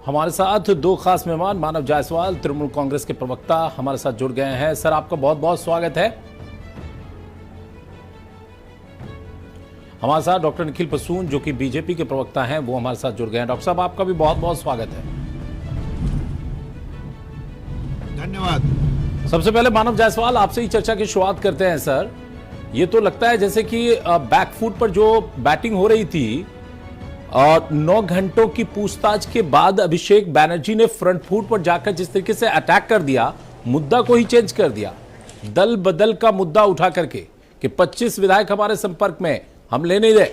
हमारे साथ दो खास मेहमान मानव जायसवाल तृणमूल कांग्रेस के प्रवक्ता हमारे साथ जुड़ गए हैं। सर, आपका बहुत बहुत स्वागत है। हमारे साथ डॉक्टर निखिल प्रसून जो कि बीजेपी के प्रवक्ता हैं, वो हमारे साथ जुड़ गए हैं। डॉक्टर साहब, आपका भी बहुत बहुत स्वागत है। धन्यवाद। सबसे पहले मानव जायसवाल, आपसे ही चर्चा की शुरुआत करते हैं। सर, ये तो लगता है जैसे कि बैकफुट पर जो बैटिंग हो रही थी और 9 घंटों की पूछताछ के बाद अभिषेक बैनर्जी ने फ्रंट फुट पर जाकर जिस तरीके से अटैक कर दिया, मुद्दा को ही चेंज कर दिया, दल बदल का मुद्दा उठा करके कि 25 विधायक हमारे संपर्क में, हम ले नहीं रहे।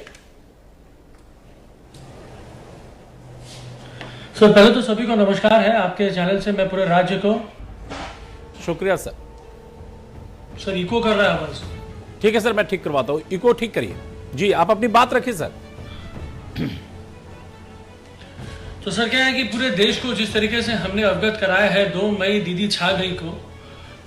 सर, पहले तो सभी को नमस्कार है। आपके चैनल से मैं पूरे राज्य को शुक्रिया सर। सर, इको कर रहा है आवाज। ठीक है सर, मैं ठीक करवाता हूं। इको ठीक करिए जी, आप अपनी बात रखिए सर। तो सर, क्या है कि पूरे देश को जिस तरीके से हमने अवगत कराया है 2 मई दीदी छा गई को,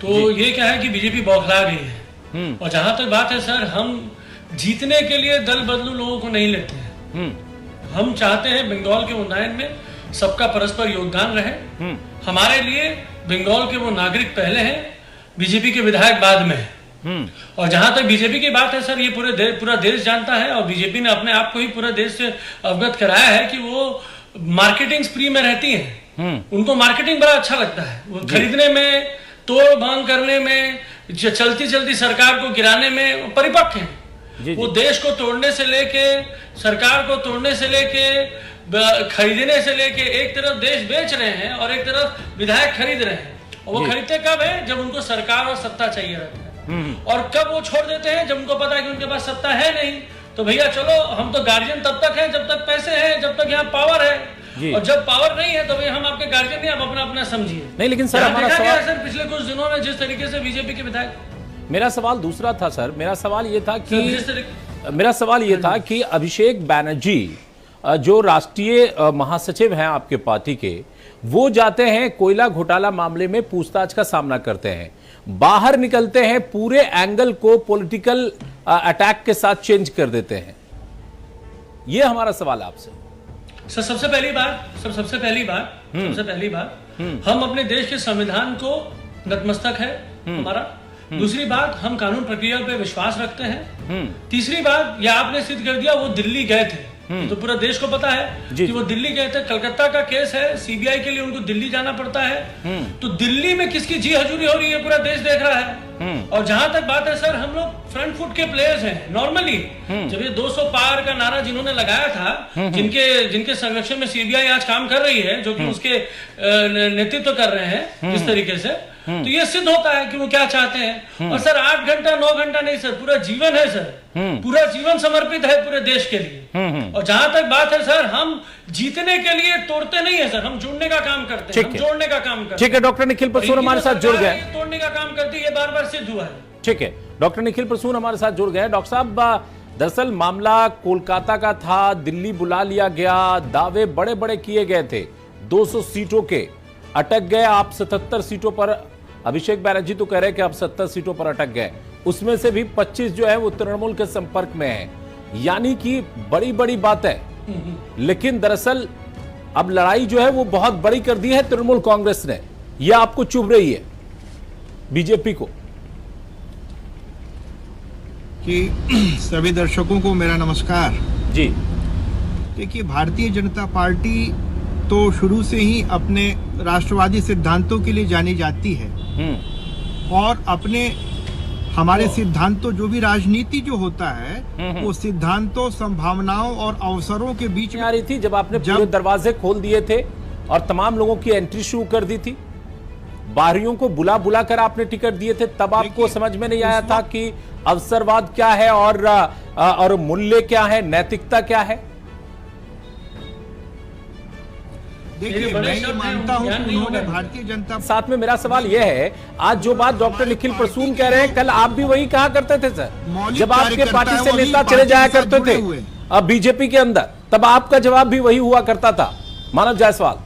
तो ये क्या है कि बीजेपी बौखला गई है। और जहां तक बात है सर, हम जीतने के लिए दल बदलू लोगों को नहीं लेते हैं। हम चाहते हैं बंगाल के उन्नयन में सबका परस्पर योगदान रहे। हमारे लिए बंगाल के वो नागरिक पहले हैं, बीजेपी के विधायक बाद में है। और जहां तक बीजेपी की बात है सर, ये पूरा देश जानता है और बीजेपी ने अपने आप को ही पूरे देश से अवगत कराया है कि वो मार्केटिंग स्प्री में रहती हैं। उनको मार्केटिंग बड़ा अच्छा लगता है। वो खरीदने में, तोड़ बांध करने में, चलती चलती सरकार को गिराने में परिपक्व हैं। वो देश को तोड़ने से लेके, सरकार को तोड़ने से लेके, खरीदने से लेके, एक तरफ देश बेच रहे हैं और एक तरफ विधायक खरीद रहे हैं। और वो खरीदते कब है? जब उनको सरकार और सत्ता चाहिए रहता है। और कब वो छोड़ देते हैं? जब उनको पता है कि उनके पास सत्ता है नहीं। तो भैया चलो, हम तो गार्जियन तब तक हैं जब तक पैसे हैं, जब तक यहाँ पावर है। और जब पावर नहीं है तो भैया हम आपके गार्जियन नहीं, आप अपना अपना समझिए। नहीं, लेकिन सर हमारा सवाल सर, पिछले कुछ दिनों में जिस तरीके से बीजेपी के विधायक, मेरा सवाल दूसरा था सर। मेरा सवाल ये था कि अभिषेक बैनर्जी जो राष्ट्रीय महासचिव हैं आपके पार्टी के, वो जाते हैं कोयला घोटाला मामले में पूछताछ का सामना करते हैं, बाहर निकलते हैं, पूरे एंगल को पॉलिटिकल अटैक के साथ चेंज कर देते हैं। ये हमारा सवाल आपसे। सर, सबसे पहली बात हम अपने देश के संविधान को नतमस्तक है हमारा। दूसरी बात, हम कानून प्रक्रिया पे विश्वास रखते हैं। तीसरी बात, यह आपने सिद्ध कर दिया, वो दिल्ली गए थे। तो पूरा देश को पता है कि वो दिल्ली गए थे। कलकत्ता का केस है, सीबीआई के लिए उनको दिल्ली जाना पड़ता है। तो दिल्ली में किसकी जी हजूरी हो रही है पूरा देश देख रहा है। और जहां तक बात है सर, हम लोग फ्रंट फुट के प्लेयर्स हैं। नॉर्मली जब ये 200 पार का नारा जिन्होंने लगाया था, जिनके संरक्षण में सीबीआई आज काम कर रही है, जो कि उसके नेतृत्व कर रहे हैं जिस तरीके से, तो ये सिद्ध होता है कि वो क्या चाहते हैं। और सर 8 घंटा 9 घंटा नहीं सर, पूरा जीवन है सर, पूरा जीवन समर्पित है पूरे देश के लिए। और जहां तक बात है सर, हम जीतने के लिए तोड़ते नहीं है सर, हम जुड़ने का काम करते हैं, हम जोड़ने का काम करते हैं। ठीक है, डॉक्टर निखिल प्रसून हमारे साथ जुड़ गए। तोड़ने का काम करती है, बार बार सिद्ध हुआ है। ठीक है, डॉक्टर निखिल प्रसून हमारे साथ जुड़ गए। डॉक्टर साहब, दरअसल मामला कोलकाता का था, दिल्ली बुला लिया गया, दावे बड़े बड़े किए गए थे 200 सीटों के, अटक गए आप 77 सीटों पर। अभिषेक बैनर्जी तो कह रहे हैं कि आप 70 सीटों पर अटक गए, उसमें से भी 25 जो है वो तृणमूल के संपर्क में है, यानी कि बड़ी बड़ी बात है। लेकिन दरअसल अब लड़ाई जो है वो बहुत बड़ी कर दी है तृणमूल कांग्रेस ने। यह आपको चुभ रही है बीजेपी को? कि सभी दर्शकों को मेरा नमस्कार जी। देखिए, भारतीय जनता पार्टी तो शुरू से ही अपने राष्ट्रवादी सिद्धांतों के लिए जानी जाती है। और अपने हमारे सिद्धांतों, जो भी राजनीति जो होता है, वो सिद्धांतों, संभावनाओं और अवसरों के बीच में आ रही थी। जब आपने पूरे दरवाजे खोल दिए थे और तमाम लोगों की एंट्री शुरू कर दी थी, बाहरियों को बुला बुला कर आपने टिकट दिए थे, तब आपको समझ में नहीं आया था कि अवसरवाद क्या है और मूल्य क्या है, नैतिकता क्या है? देखिए, मैं ये मानता हूं कि उन्होंने भारतीय जनता साथ में मेरा सवाल यह है, आज जो बात डॉक्टर निखिल प्रसून कह रहे हैं, कल आप भी वही कहा करते थे सर, जब आपके पार्टी से नेता चले जाया करते थे अब बीजेपी के अंदर, तब आपका जवाब भी वही हुआ करता था। मानव जायसवाल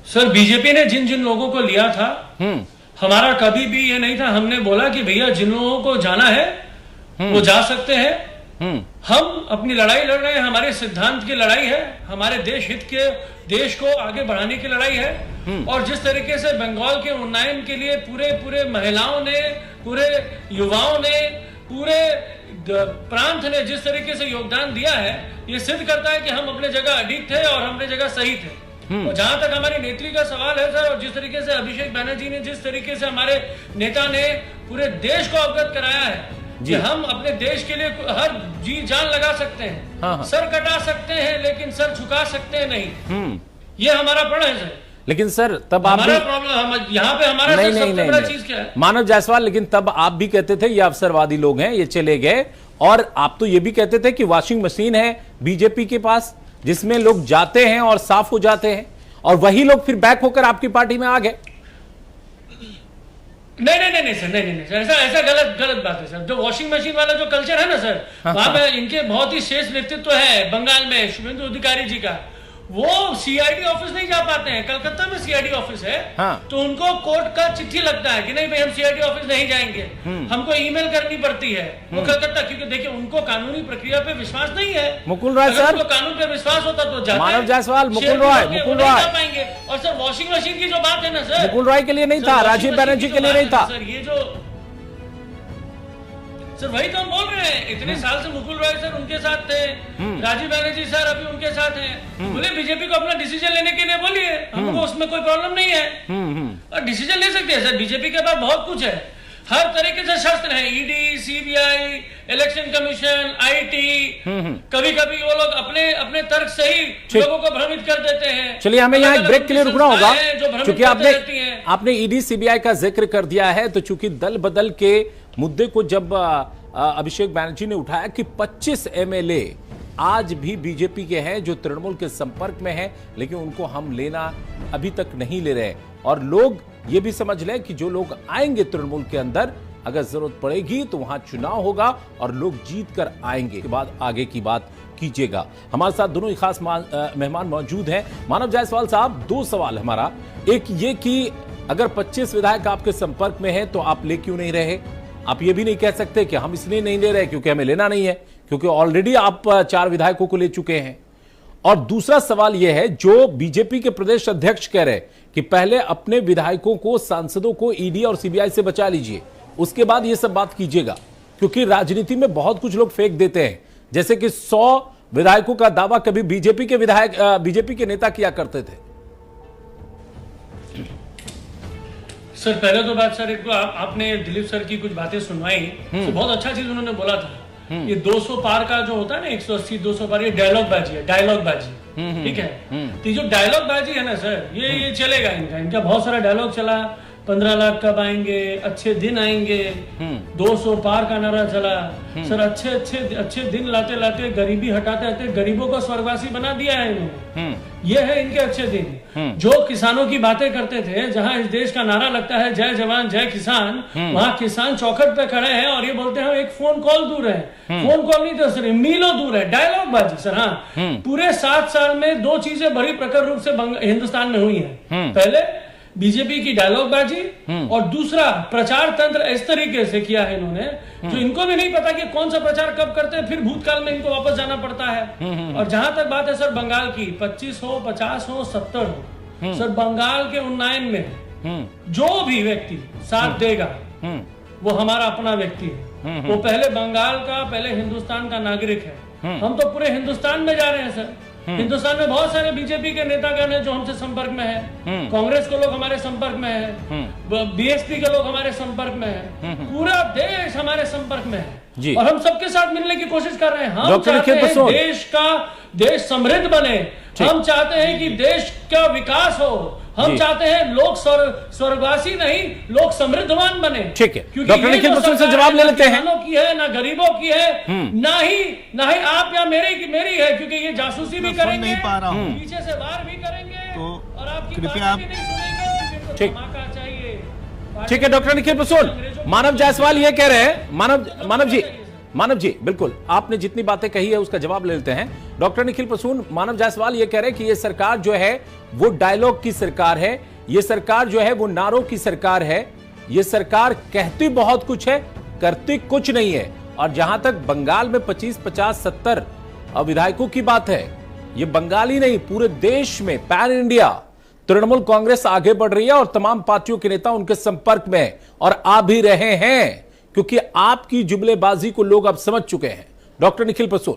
सर, बीजेपी ने जिन जिन लोगों को लिया था, हमारा कभी भी ये नहीं था, हमने बोला कि भैया जिन लोगों को जाना है वो जा सकते हैं, हम अपनी लड़ाई लड़ रहे हैं, हमारे सिद्धांत की लड़ाई है, हमारे देश हित के, देश को आगे बढ़ाने की लड़ाई है। और जिस तरीके से बंगाल के उन्नयन के लिए पूरे महिलाओं ने, पूरे युवाओं ने, पूरे प्रांत ने जिस तरीके से योगदान दिया है, ये सिद्ध करता है कि हम अपने जगह अडिग थे और अपने जगह सही थे। और जहां तक हमारी नेत्री का सवाल है सर, और जिस तरीके से अभिषेक बैनर्जी ने, जिस तरीके से हमारे नेता ने पूरे देश को अवगत कराया है कि हम अपने देश के लिए हर जी जान लगा सकते हैं, हाँ। सर कटा सकते हैं लेकिन सर झुका सकते हैं नहीं। ये हमारा प्रण है सर। लेकिन सर तब आप हमारा प्रॉब्लम यहाँ पे हमारा नहीं, सबसे नहीं, बड़ा नहीं, चीज क्या है? मानव जायसवाल, लेकिन तब आप भी कहते थे ये अवसरवादी लोग हैं, ये चले गए। और आप तो ये भी कहते थे कि वॉशिंग मशीन है बीजेपी के पास जिसमें लोग जाते हैं और साफ हो जाते हैं, और वही लोग फिर बैक होकर आपकी पार्टी में आ गए। नहीं सर, नहीं सर, ऐसा गलत बात है सर। जो वॉशिंग मशीन वाला जो कल्चर है ना सर, वहां पे इनके बहुत ही श्रेष्ठ व्यक्तित्व है बंगाल में, शुभेंदु अधिकारी जी का। वो सीआईडी ऑफिस नहीं जा पाते हैं, कलकत्ता में सीआईडी ऑफिस है। तो उनको कोर्ट का चिट्ठी लगता है कि नहीं भाई हम सीआईडी ऑफिस नहीं जाएंगे, हमको ईमेल करनी पड़ती है वो कलकत्ता, क्योंकि देखिए उनको कानूनी प्रक्रिया पे विश्वास नहीं है। मुकुल रॉय सर, कानून पे विश्वास होता तो जाते। मानव जायसवाल, मुकुल रॉय पाएंगे। और सर वॉशिंग मशीन की जो बात है ना सर, मुकुल रॉय के लिए नहीं था, राजीव बैनर्जी के लिए नहीं था सर। ये जो सर वही तो हम बोल रहे हैं, इतने साल से मुकुल रॉय सर उनके साथ थे, राजीव बैनर्जी सर अभी उनके साथ हैं। बोले बीजेपी को अपना डिसीजन लेने के लिए बोलिए, हमको उसमें कोई प्रॉब्लम नहीं है। और डिसीजन ले सकते हैं सर, बीजेपी के पास बहुत कुछ है, हर तरीके से शस्त्र है, ED, CBI, election commission, IT. कभी कभी वो लोग अपने तर्क से ही लोगों को भ्रमित कर देते हैं। चलिए हमें यहाँ एक ब्रेक के लिए रुकना होगा, क्योंकि आपने ईडी सीबीआई का जिक्र कर दिया है। तो चूंकि दल बदल के मुद्दे को जब अभिषेक बैनर्जी ने उठाया कि 25 एमएलए आज भी बीजेपी के हैं जो तृणमूल के संपर्क में हैं, लेकिन उनको हम लेना अभी तक नहीं ले रहे। और लोग ये भी समझ लें कि जो लोग आएंगे तृणमूल के अंदर, अगर जरूरत पड़ेगी तो वहां चुनाव होगा और लोग जीत कर आएंगे, के बाद आगे की बात कीजिएगा। हमारे साथ दोनों ही खास मेहमान मौजूद हैं। मानव जायसवाल साहब, दो सवाल हमारा, एक ये कि अगर 25 विधायक आपके संपर्क में हैं तो आप ले क्यों नहीं रहे? आप ये भी नहीं कह सकते कि हम इसलिए नहीं ले रहे क्योंकि हमें लेना नहीं है, क्योंकि ऑलरेडी आप 4 विधायकों को ले चुके हैं। और दूसरा सवाल यह है, जो बीजेपी के प्रदेश अध्यक्ष कह रहे कि पहले अपने विधायकों को, सांसदों को ईडी और सीबीआई से बचा लीजिए, उसके बाद ये सब बात कीजिएगा, क्योंकि राजनीति में बहुत कुछ लोग फेंक देते हैं, जैसे कि 100 विधायकों का दावा कभी बीजेपी के विधायक, बीजेपी के नेता किया करते थे। सर पहले तो बात सर, एक तो आपने दिलीप सर की कुछ बातें सुनवाई, तो बहुत अच्छा चीज उन्होंने बोला था। ये 200 पार का जो होता है ना, 180 200 पार, ये डायलॉग बाजी है, डायलॉग बाजी, ठीक है। तो जो डायलॉग बाजी है ना सर, ये चलेगा इनका बहुत सारा डायलॉग चला, 15 लाख कब आएंगे, अच्छे दिन आएंगे, 200 पार का नारा चला। सर अच्छे दिन लाते लाते गरीबी हटाते हटाते गरीबों को स्वर्गवासी बना दिया है इन्होंने। ये है इनके अच्छे दिन। जो किसानों की बातें करते थे, जहां इस देश का नारा लगता है जय जवान जय किसान, वहां किसान चौखट पे खड़े हैं और ये बोलते हैं एक फोन कॉल दूर है। फोन कॉल नहीं था सर, मीलों दूर है। डायलॉग बाजी सर। हाँ, पूरे 7 साल में 2 चीजें बड़ी प्रखर रूप से हिंदुस्तान में हुई है। पहले बीजेपी की डायलॉग बाजी, और दूसरा प्रचार तंत्र इस तरीके से किया है इन्होंने, जो इनको भी नहीं पता कि कौन सा प्रचार कब करते हैं, फिर भूतकाल में इनको वापस जाना पड़ता है। और जहां तक बात है सर बंगाल की, 25 हो, 50 हो, 70 हो, सर बंगाल के उन्नयन में जो भी व्यक्ति साथ देगा वो हमारा अपना व्यक्ति है। वो पहले बंगाल का, पहले हिंदुस्तान का नागरिक है। हम तो पूरे हिंदुस्तान में जा रहे हैं सर। हिंदुस्तान में बहुत सारे बीजेपी के नेतागण हैं जो हमसे संपर्क में है, कांग्रेस के लोग हमारे संपर्क में है, बीएसपी के लोग हमारे संपर्क में है, पूरा देश हमारे संपर्क में है, और हम सबके साथ मिलने की कोशिश कर रहे हैं। हम चाहते हैं देश समृद्ध बने, हम चाहते हैं कि देश का विकास हो, हम चाहते हैं लोग स्वर्गवासी नहीं, लोग समृद्धवान बने। ठीक है, डॉक्टर निखिल प्रसून से जवाब ले लेते हैं। किसानों की है ना, गरीबों की है, ना ही आप या मेरी है, क्योंकि ये जासूसी भी करेंगे, नहीं पा रहा हूं, पीछे से वार भी करेंगे, तो और आपकी कृपया बात भी नहीं सुनेंगे। ठीक, चाहिए। ठीक है डॉक्टर निखिल प्रसून। मानव जायसवाल ये कह रहे हैं, मानव जी बिल्कुल आपने जितनी बातें कही है उसका जवाब ले लेते हैं। डॉक्टर निखिल प्रसून, मानव जायसवाल ये कह रहे हैं कि ये सरकार जो है वो डायलॉग की सरकार है, ये सरकार जो है वो नारों की सरकार है, ये सरकार कहती बहुत कुछ है, करती कुछ नहीं है। और जहां तक बंगाल में 25, 50, 70 विधायकों की बात है, ये बंगाल ही नहीं पूरे देश में पैन इंडिया तृणमूल कांग्रेस आगे बढ़ रही है और तमाम पार्टियों के नेता उनके संपर्क में हैं और आ भी रहे हैं, क्योंकि आपकी जुमलेबाजी को लोग अब समझ चुके हैं। डॉक्टर निखिल प्रसून।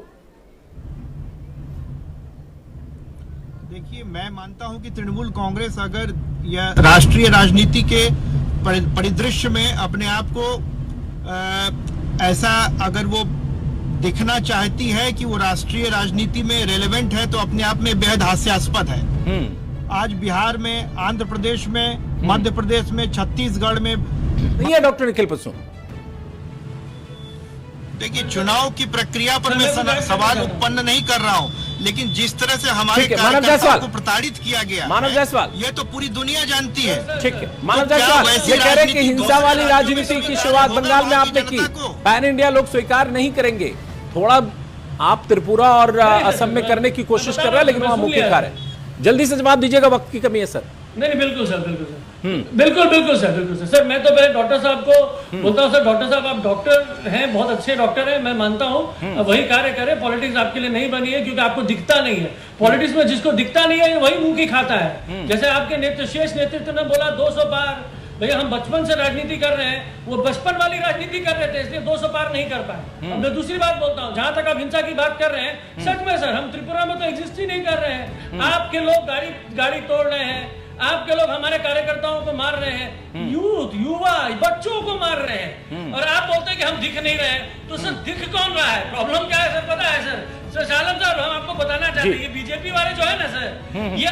देखिए, मैं मानता हूं कि तृणमूल कांग्रेस अगर यह राष्ट्रीय राजनीति के परिदृश्य में अपने आप को ऐसा अगर वो दिखना चाहती है कि वो राष्ट्रीय राजनीति में रेलेवेंट है, तो अपने आप में बेहद हास्यास्पद है। आज बिहार में, आंध्र प्रदेश में, मध्य प्रदेश में, छत्तीसगढ़ में नहीं है डॉक्टर निखिल प्रसून। देखिए, चुनाव की प्रक्रिया पर मैं सवाल उत्पन्न नहीं कर रहा हूं, लेकिन जिस तरह से हमारे कार्यकर्ताओं को प्रताड़ित किया गया, मानव जायसवाल, ये तो पूरी दुनिया जानती है। ठीक है, मानव जायसवाल ये कह रहे हैं कि हिंसा वाली राजनीति की शुरुआत बंगाल में आपने की, पैन इंडिया लोग स्वीकार नहीं करेंगे। थोड़ा आप त्रिपुरा और असम में करने की कोशिश कर रहे हैं, लेकिन वहां मुख्य कार्य है। जल्दी से जवाब दीजिएगा, वक्त की कमी है सर। नहीं बिल्कुल सर, बिल्कुल सर, बिल्कुल सर। सर मैं तो पहले डॉक्टर साहब को बोलता हूँ, सर डॉक्टर साहब आप डॉक्टर हैं, बहुत अच्छे डॉक्टर हैं, मैं मानता हूँ, वही कार्य करें। पॉलिटिक्स आपके लिए नहीं बनी है क्योंकि आपको दिखता नहीं है। पॉलिटिक्स में जिसको दिखता नहीं है वही मुंह की खाता है। जैसे आपके शेष नेतृत्व ने बोला 200 पार, भैया हम बचपन से राजनीति कर रहे हैं, वो बचपन वाली राजनीति कर रहे थे, इसलिए 200 पार नहीं कर पाए। अब मैं दूसरी बात बोलता हूँ, जहां तक आप हिंसा की बात कर रहे हैं, सच में सर हम त्रिपुरा में तो एग्जिस्ट ही नहीं कर रहे हैं। आपके लोग गाड़ी तोड़ रहे हैं, आपके लोग हमारे कार्यकर्ताओं को मार रहे हैं, युवा बच्चों को मार रहे हैं, और आप बोलते हैं कि हम दिख नहीं रहे। तो सर दिख कौन रहा है? प्रॉब्लम क्या है सर पता है सर? सर शालम साहब हम आपको बताना चाहते हैं, ये बीजेपी वाले जो है ना सर, ये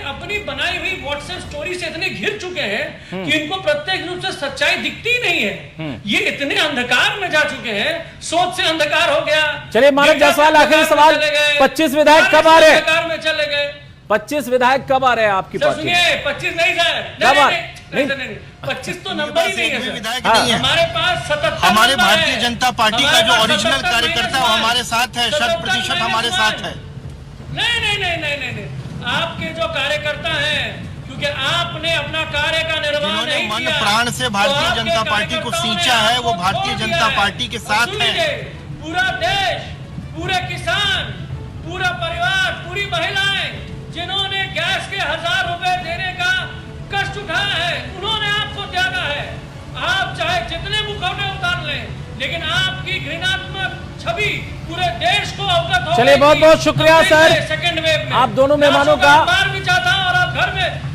अपनी बनाई हुई व्हाट्सएप स्टोरी से इतने घिर चुके हैं कि इनको प्रत्यक्ष रूप से सच्चाई दिखती ही नहीं है। ये इतने अंधकार में जा चुके हैं, सोच से अंधकार हो गया। चलिए मानव जायसवाल, आखिरी सवाल, 25 विधायक कब आ रहे हैं? अंधकार में चले गए। 25 विधायक कब आ रहे हैं आपकी पार्टी? सुनिए, 25 नहीं सर, नहीं 25 तो नंबर ही नहीं है सर। हमारे पास 77 हमारे भारतीय जनता पार्टी का जो ओरिजिनल कार्यकर्ता वो हमारे साथ है, 100% हमारे साथ है। नहीं, आपके जो कार्यकर्ता हैं, क्योंकि आपने अपना कार्य का निर्वाह नहीं मन किया, प्राण से भारतीय जनता पार्टी को सींचा है, वो भारतीय जनता पार्टी के साथ है। पूरा देश, पूरे किसान, पूरा परिवार, पूरी महिलाएं जिन्होंने गैस के 1000 रुपए देने का कष्ट उठाया है, उन्होंने आपको त्यागा है। आप चाहे जितने मुखौटे उतार लें, लेकिन आपकी घृणात्मक छवि पूरे देश को अवगत हो। चलिए बहुत बहुत शुक्रिया सर, सेकंड वेव में आप दोनों मेहमानों का। बार भी चाहता हूं और आप घर में